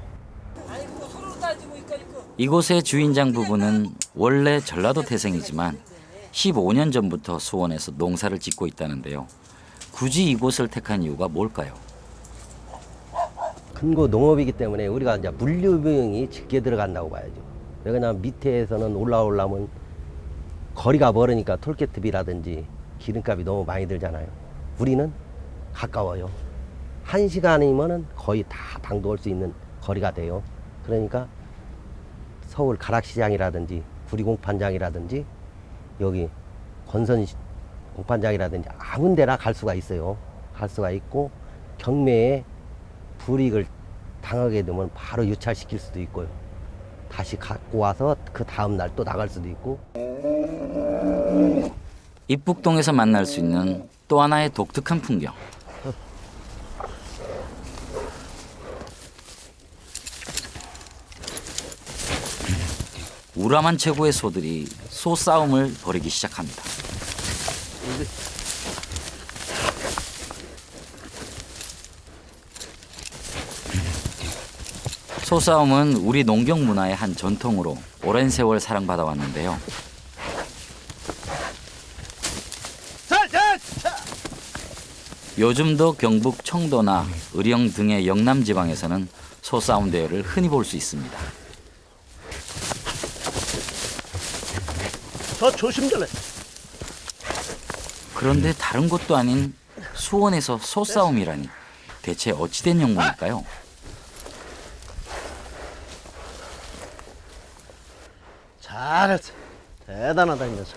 A: 이곳의 주인장 부부는 원래 전라도 태생이지만 15년 전부터 수원에서 농사를 짓고 있다는데요. 굳이 이곳을 택한 이유가 뭘까요?
V: 근거 농업이기 때문에 우리가 이제 물류 비용이 적게 들어간다고 봐야죠. 왜냐면 밑에서는 올라오려면 거리가 멀으니까 톨게트비라든지 기름값이 너무 많이 들잖아요. 우리는 가까워요. 1시간이면은 거의 다 방도 올 수 있는 거리가 돼요. 그러니까 서울 가락시장이라든지 구리공판장이라든지 여기 권선 공판장이라든지 아무 데나 갈 수가 있어요. 갈 수가 있고 경매에 불이익을 당하게 되면 바로 유찰시킬 수도 있고요. 다시 갖고 와서 그 다음 날 또 나갈 수도 있고.
A: 입북동에서 만날 수 있는 또 하나의 독특한 풍경. 우람한 최고의 소들이 소 싸움을 벌이기 시작합니다. 소싸움은 우리 농경 문화의 한 전통으로 오랜 세월 사랑받아 왔는데요. 요즘도 경북 청도나 의령 등의 영남 지방에서는 소싸움 대회를 흔히 볼 수 있습니다.
E: 저 조심 좀 해.
A: 그런데 다른 곳도 아닌 수원에서 소싸움이라니 대체 어찌된 영문일까요?
E: 잘했어. 대단하다 이 녀석.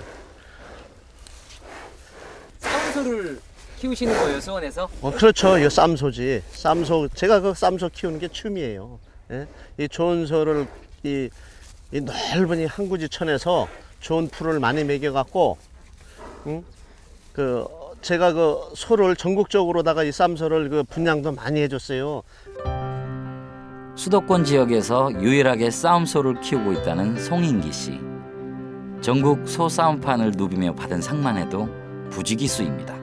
U: 쌈소를 키우시는 거예요, 수원에서?
E: 그렇죠. 이거 쌈소지. 쌈소 제가 그 쌈소 키우는 게 취미예요. 예? 이 좋은 소를 이 넓은 이 항구지천에서 좋은 풀을 많이 먹여갖고, 그 제가 그 소를 전국적으로다가 이 쌈소를 그 분양도 많이 해줬어요.
A: 수도권 지역에서 유일하게 싸움소를 키우고 있다는 송인기 씨. 전국 소싸움판을 누비며 받은 상만 해도 부지기수입니다.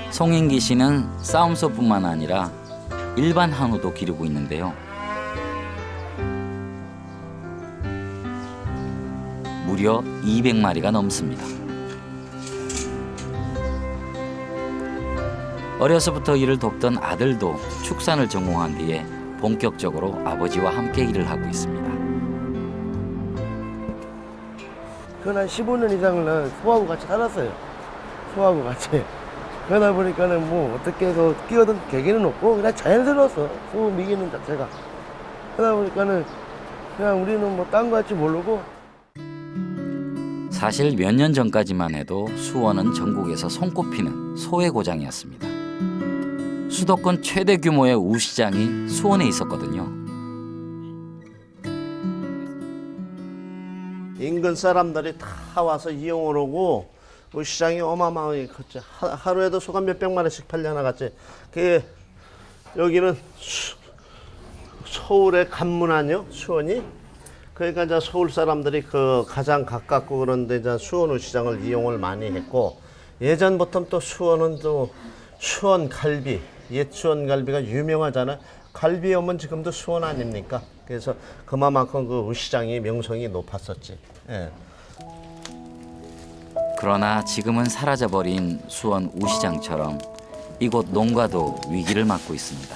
A: 송인기 씨는 싸움소뿐만 아니라 일반 한우도 기르고 있는데요. 무려 200마리가 넘습니다. 어려서부터 일을 돕던 아들도 축산을 전공한 뒤에 본격적으로 아버지와 함께 일을 하고 있습니다.
E: 그건 한 15년 이상을 난 소하고 같이 살았어요. 소하고 같이. 그러다 보니까는 뭐 어떻게 해서 끼어든 계기는 없고 그냥 자연스러웠어. 소 미기는 자체가. 그러다 보니까는 그냥 우리는 뭐 딴 거 같이 모르고.
A: 사실 몇 년 전까지만 해도 수원은 전국에서 손꼽히는 소의 고장이었습니다. 수도권 최대 규모의 우시장이 수원에 있었거든요.
E: 인근 사람들이 다 와서 이용을 오고 시장이 어마어마하게 컸죠. 하루에도 소가 몇백 마리씩 팔려나갔지. 그게 여기는 서울의 간문안요, 수원이. 그러니까 이제 서울 사람들이 그 가장 가깝고 그런데 이제 수원 시장을 이용을 많이 했고, 예전부터 또 수원은 또 수원 갈비, 옛 수원 갈비가 유명하잖아요. 갈비 오면 지금도 수원 아닙니까? 그래서 그만큼 그 시장이 명성이 높았었지. 예.
A: 그러나 지금은 사라져버린 수원 우시장처럼 이곳 농가도 위기를 맞고 있습니다.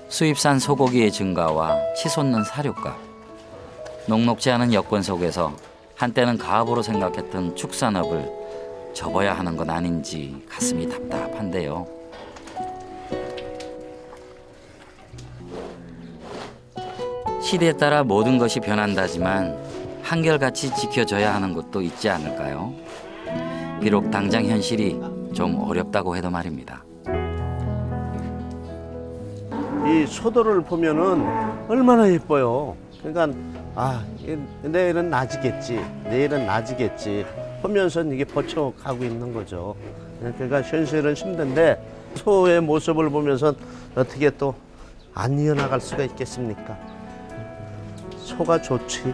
A: 수입산 소고기의 증가와 치솟는 사료값, 녹록지 않은 여건 속에서 한때는 가업으로 생각했던 축산업을 접어야 하는 건 아닌지 가슴이 답답한데요. 시대에 따라 모든 것이 변한다지만 한결같이 지켜져야 하는 것도 있지 않을까요? 비록 당장 현실이 좀 어렵다고 해도 말입니다.
E: 이 소들을 보면은 얼마나 예뻐요. 그러니까 내일은 나지겠지, 내일은 나지겠지 하면서 이게 버텨가고 있는 거죠. 그러니까 현실은 힘든데 소의 모습을 보면서 어떻게 또 안 이어나갈 수가 있겠습니까? 소가 좋지.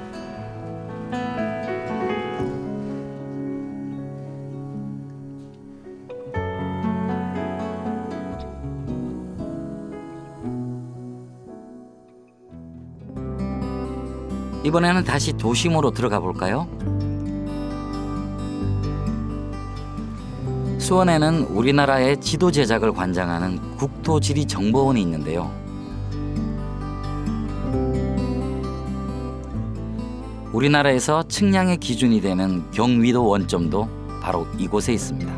A: 이번에는 다시 도심으로 들어가 볼까요? 수원에는 우리나라의 지도 제작을 관장하는 국토지리정보원이 있는데요. 우리나라에서 측량의 기준이 되는 경위도 원점도 바로 이곳에 있습니다.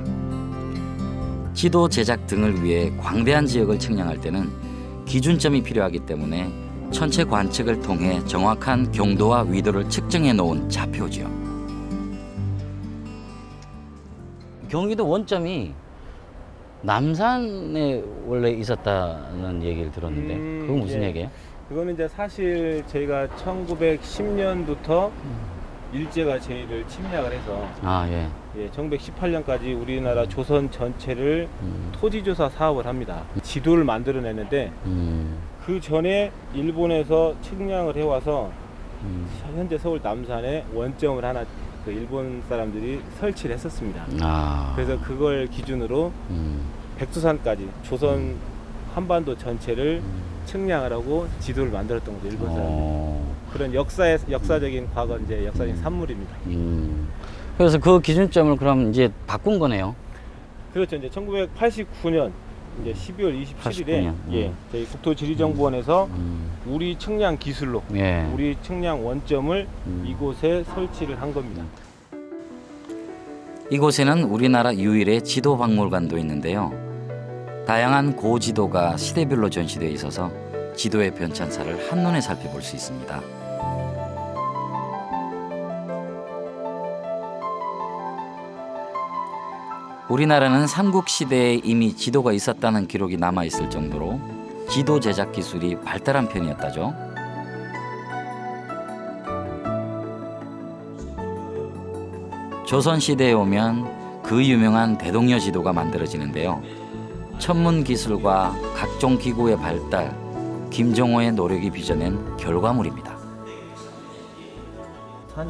A: 지도 제작 등을 위해 광대한 지역을 측량할 때는 기준점이 필요하기 때문에 천체 관측을 통해 정확한 경도와 위도를 측정해 놓은 좌표지요. 경기도 원점이 남산에 원래 있었다는 얘기를 들었는데 그건 무슨 얘기예요?
F: 그거는 이제 사실 저희가 1910년부터 일제가 저희를 침략을 해서
K: 예.
F: 1918년까지 우리나라 조선 전체를 토지조사 사업을 합니다. 지도를 만들어내는데 그 전에 일본에서 측량을 해와서 현재 서울 남산에 원점을 하나 그 일본 사람들이 설치를 했었습니다. 그래서 그걸 기준으로 백두산까지 조선 한반도 전체를 측량을 하고 지도를 만들었던 거죠, 일본 사람들이. 그런 역사적인 과거, 이제 역사적인 산물입니다.
K: 그래서 그 기준점을 그럼 이제 바꾼 거네요.
F: 그렇죠. 이제 1989년 이제 12월 27일에
K: 89년.
F: 저희 국토지리정보원에서 우리 측량 기술로 우리 측량 원점을 이곳에 설치를 한 겁니다.
A: 이곳에는 우리나라 유일의 지도 박물관도 있는데요. 다양한 고지도가 시대별로 전시되어 있어서 지도의 변천사를 한눈에 살펴볼 수 있습니다. 우리나라는 삼국시대에 이미 지도가 있었다는 기록이 남아있을 정도로 지도 제작 기술이 발달한 편이었다죠. 조선시대에 오면 그 유명한 대동여 지도가 만들어지는데요. 천문 기술과 각종 기구의 발달, 김정호의 노력이 빚어낸 결과물입니다.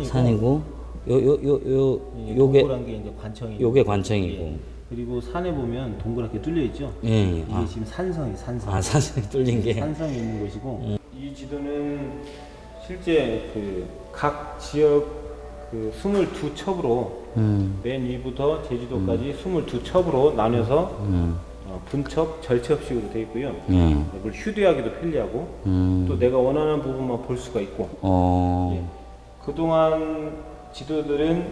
K: 산이고 요게
F: 동그란 게 이제 관청이고.
K: 요게 관청이고.
F: 그리고 산에 보면 동그랗게 뚫려 있죠.
K: 예.
F: 이게 지금 산성이.
K: 산성이 뚫린 게.
F: 산성이 있는 곳이고. 이 지도는 실제 그 각 지역 그 22첩으로 맨 위부터 제주도까지 22첩으로 나눠서 분첩, 절첩식으로 되어 있고요. 이걸 휴대하기도 편리하고 또 내가 원하는 부분만 볼 수가 있고. 그동안 지도들은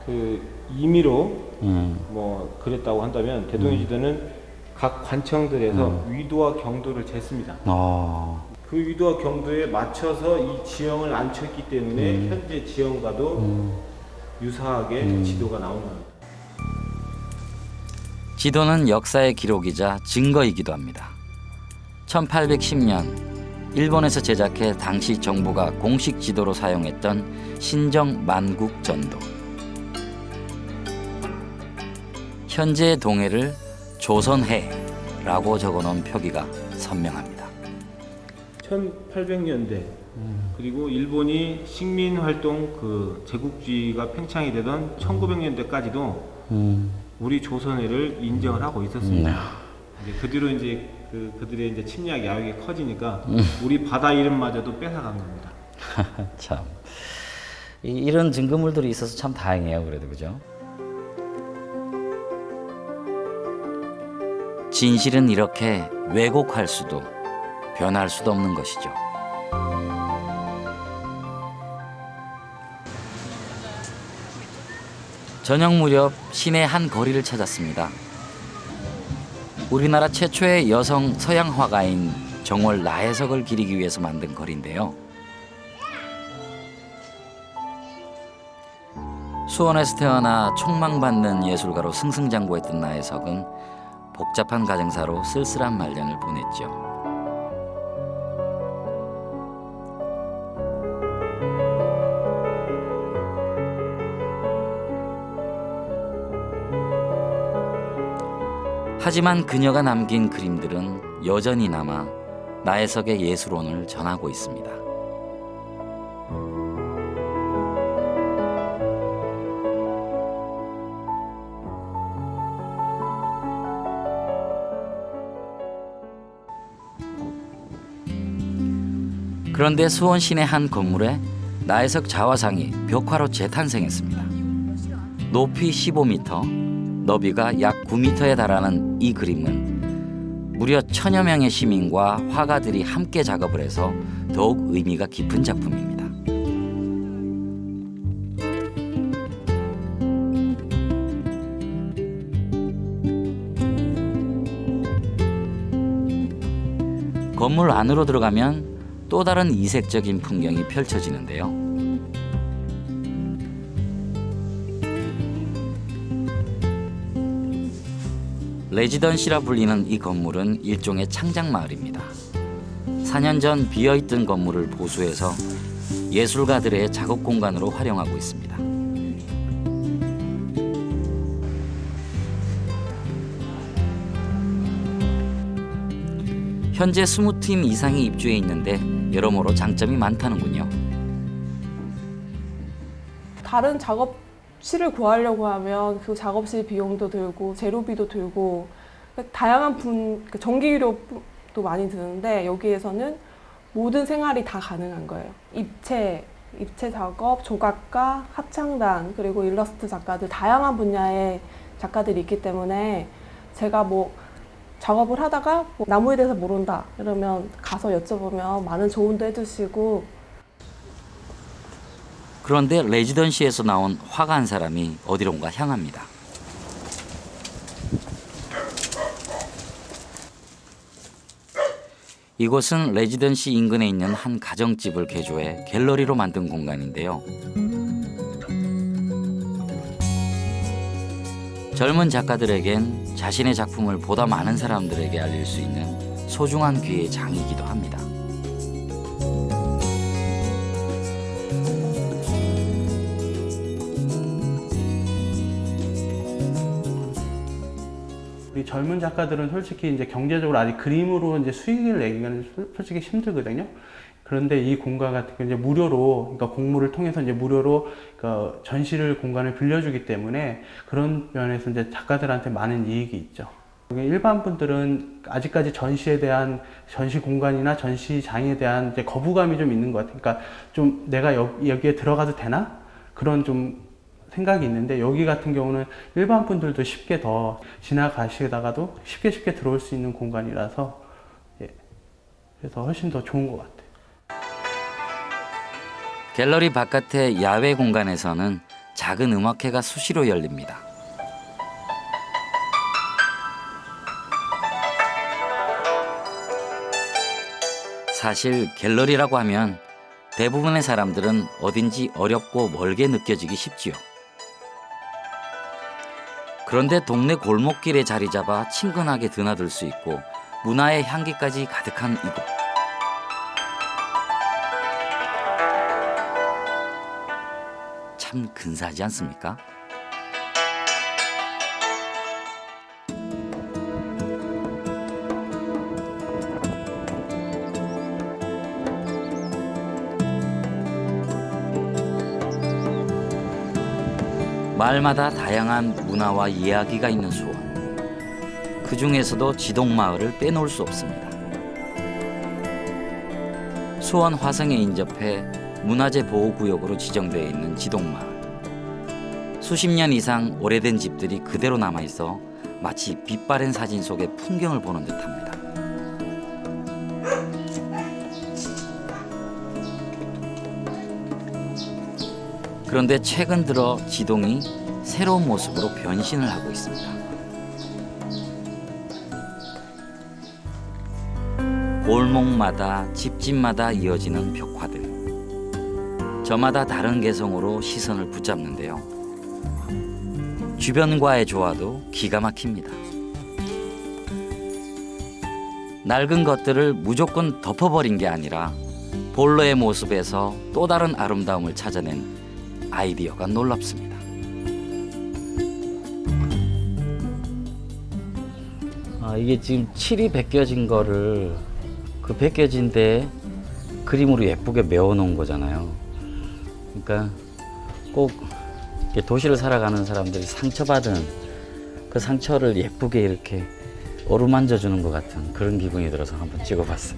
F: 그 임의로 뭐 그랬다고 한다면 대동여 지도는 각 관청들에서 위도와 경도를 쟀습니다. 그 위도와 경도에 맞춰서 이 지형을 안쳤기 때문에 현재 지형과도 유사하게 지도가 나온 겁니다.
A: 지도는 역사의 기록이자 증거이기도 합니다. 1810년 일본에서 제작해 당시 정부가 공식 지도로 사용했던 신정 만국전도. 현재의 동해를 조선해라고 적어놓은 표기가 선명합니다.
F: 1800년대 그리고 일본이 식민활동 그 제국주의가 팽창이 되던 1900년대까지도 우리 조선해를 인정을 하고 있었습니다. 이제 그 뒤로 이제 그들의 이제 침략 야욕이 커지니까 우리 바다 이름마저도 뺏어간 겁니다.
A: 참 이런 증거물들이 있어서 참 다행이에요. 그래도 그죠? 진실은 이렇게 왜곡할 수도 변할 수도 없는 것이죠. 저녁 무렵 시내 한 거리를 찾았습니다. 우리나라 최초의 여성 서양 화가인 정월 나혜석을 기리기 위해서 만든 거리인데요. 수원에서 태어나 촉망받는 예술가로 승승장구했던 나혜석은 복잡한 가정사로 쓸쓸한 말년을 보냈죠. 하지만 그녀가 남긴 그림들은 여전히 남아 나혜석의 예술혼을 전하고 있습니다. 그런데 수원 시내 한 건물에 나혜석 자화상이 벽화로 재탄생했습니다. 높이 15m, 너비가 약 9m에 달하는 이 그림은 무려 1000여 명의 시민과 화가들이 함께 작업을 해서 더욱 의미가 깊은 작품입니다. 건물 안으로 들어가면 또 다른 이색적인 풍경이 펼쳐지는데요. 레지던시라 불리는 이 건물은 일종의 창작마을입니다. 4년 전 비어있던 건물을 보수해서 예술가들의 작업 공간으로 활용하고 있습니다. 현재 20팀 이상이 입주해 있는데 여러모로 장점이 많다는군요.
G: 다른 작업실을 구하려고 하면 그 작업실 비용도 들고 재료비도 들고 다양한 전기료도 많이 드는데 여기에서는 모든 생활이 다 가능한 거예요. 입체 작업, 조각가, 합창단, 그리고 일러스트 작가들 다양한 분야의 작가들이 있기 때문에 제가 뭐 작업을 하다가 나무에 대해서 모른다 이러면 가서 여쭤보면 많은 조언도 해주시고.
A: 그런데 레지던시에서 나온 화가 한 사람이 어디론가 향합니다. 이곳은 레지던시 인근에 있는 한 가정집을 개조해 갤러리로 만든 공간인데요. 젊은 작가들에겐 자신의 작품을 보다 많은 사람들에게 알릴 수 있는 소중한 기회의 장이기도 합니다.
H: 우리 젊은 작가들은 솔직히 이제 경제적으로 아직 그림으로 이제 수익을 내기는 솔직히 힘들거든요. 그런데 이 공간 같은 게 이제 무료로, 그러니까 공모를 통해서 이제 무료로 그 전시를 공간을 빌려주기 때문에 그런 면에서 이제 작가들한테 많은 이익이 있죠. 일반 분들은 아직까지 전시에 대한 전시 공간이나 전시장에 대한 이제 거부감이 좀 있는 것 같아요. 그러니까 좀 내가 여기에 들어가도 되나? 그런 좀 생각이 있는데 여기 같은 경우는 일반 분들도 쉽게 더 지나가시다가도 쉽게 들어올 수 있는 공간이라서 그래서 훨씬 더 좋은 것 같아요.
A: 갤러리 바깥의 야외 공간에서는 작은 음악회가 수시로 열립니다. 사실 갤러리라고 하면 대부분의 사람들은 어딘지 어렵고 멀게 느껴지기 쉽지요. 그런데 동네 골목길에 자리 잡아 친근하게 드나들 수 있고 문화의 향기까지 가득한 이곳. 참 근사하지 않습니까? 마을마다 다양한 문화와 이야기가 있는 수원. 그 중에서도 지동마을을 빼놓을 수 없습니다. 수원 화성에 인접해 문화재 보호구역으로 지정되어 있는 지동마을. 수십 년 이상 오래된 집들이 그대로 남아있어 마치 빛바랜 사진 속의 풍경을 보는 듯합니다. 그런데 최근 들어 지동이 새로운 모습으로 변신을 하고 있습니다. 골목마다 집집마다 이어지는 벽화들. 저마다 다른 개성으로 시선을 붙잡는데요. 주변과의 조화도 기가 막힙니다. 낡은 것들을 무조건 덮어버린 게 아니라 본래의 모습에서 또 다른 아름다움을 찾아낸 아이디어가 놀랍습니다.
K: 이게 지금 칠이 벗겨진 거를 그 벗겨진 데에 그림으로 예쁘게 메워놓은 거잖아요. 그러니까 꼭 도시를 살아가는 사람들이 상처받은 그 상처를 예쁘게 이렇게 어루만져 주는 것 같은 그런 기분이 들어서 한번 찍어봤어요.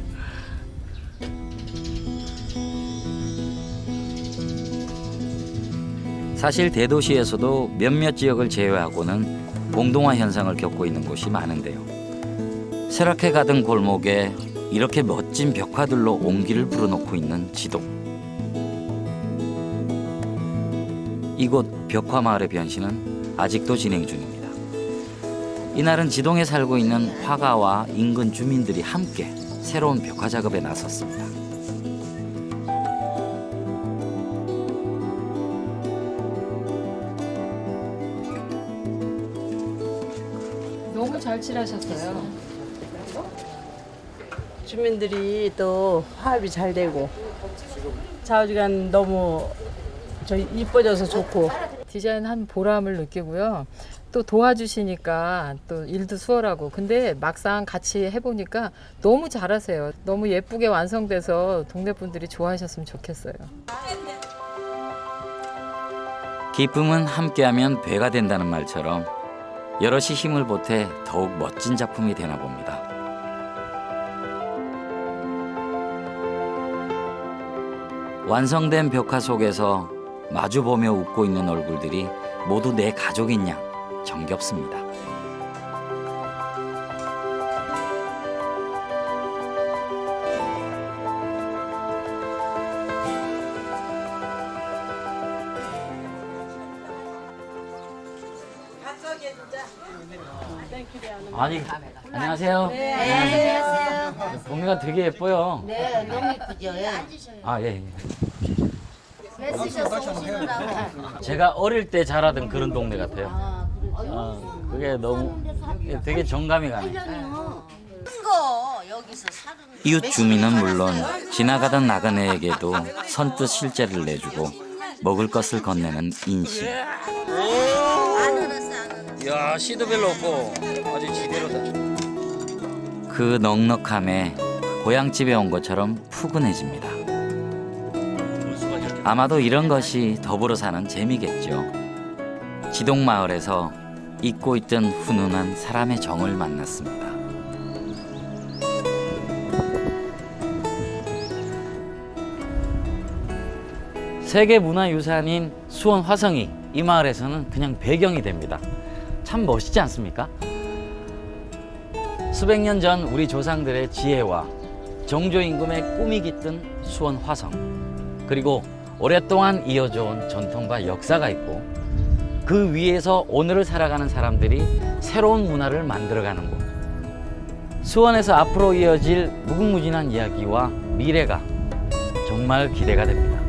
A: 사실 대도시에서도 몇몇 지역을 제외하고는 공동화 현상을 겪고 있는 곳이 많은데요. 쇠락해 가던 골목에 이렇게 멋진 벽화들로 온기를 불어넣고 있는 지동. 이곳 벽화마을의 변신은 아직도 진행 중입니다. 이날은 지동에 살고 있는 화가와 인근 주민들이 함께 새로운 벽화 작업에 나섰습니다.
P: 너무 잘 칠하셨어요.
L: 주민들이 또 화합이 잘 되고
I: 좌우지간 너무 이뻐져서 좋고 디자인한 보람을 느끼고요. 또 도와주시니까 또 일도 수월하고 근데 막상 같이 해보니까 너무 잘하세요. 너무 예쁘게 완성돼서 동네 분들이 좋아하셨으면 좋겠어요.
A: 기쁨은 함께하면 배가 된다는 말처럼 여럿이 힘을 보태 더욱 멋진 작품이 되나 봅니다. 완성된 벽화 속에서 마주보며 웃고 있는 얼굴들이 모두 내 가족인 양 정겹습니다.
K: 아니, 안녕하세요.
J: 네, 안녕하세요.
K: 동네가 되게 예뻐요.
J: 네, 너무 예쁘죠. 예.
K: 아, 예.
J: 왜 쓰셔서 오시느라고.
K: 제가 어릴 때 자라던 그런 동네 같아요. 그게 너무 되게 정감이 가네.
J: 거 여기서 사는
A: 이웃 주민은 물론 지나가던 나그네에게도 선뜻 실제를 내주고 먹을 것을 건네는 인심.
K: 야, 씨도 별로 없고 아주 지대로다.
A: 그 넉넉함에 고향집에 온 것처럼 푸근해집니다. 아마도 이런 것이 더불어 사는 재미겠죠. 지동마을에서 잊고 있던 훈훈한 사람의 정을 만났습니다.
K: 세계문화유산인 수원 화성이 이 마을에서는 그냥 배경이 됩니다. 참 멋있지 않습니까? 수백 년 전 우리 조상들의 지혜와 정조임금의 꿈이 깃든 수원 화성, 그리고 오랫동안 이어져 온 전통과 역사가 있고 그 위에서 오늘을 살아가는 사람들이 새로운 문화를 만들어가는 곳. 수원에서 앞으로 이어질 무궁무진한 이야기와 미래가 정말 기대가 됩니다.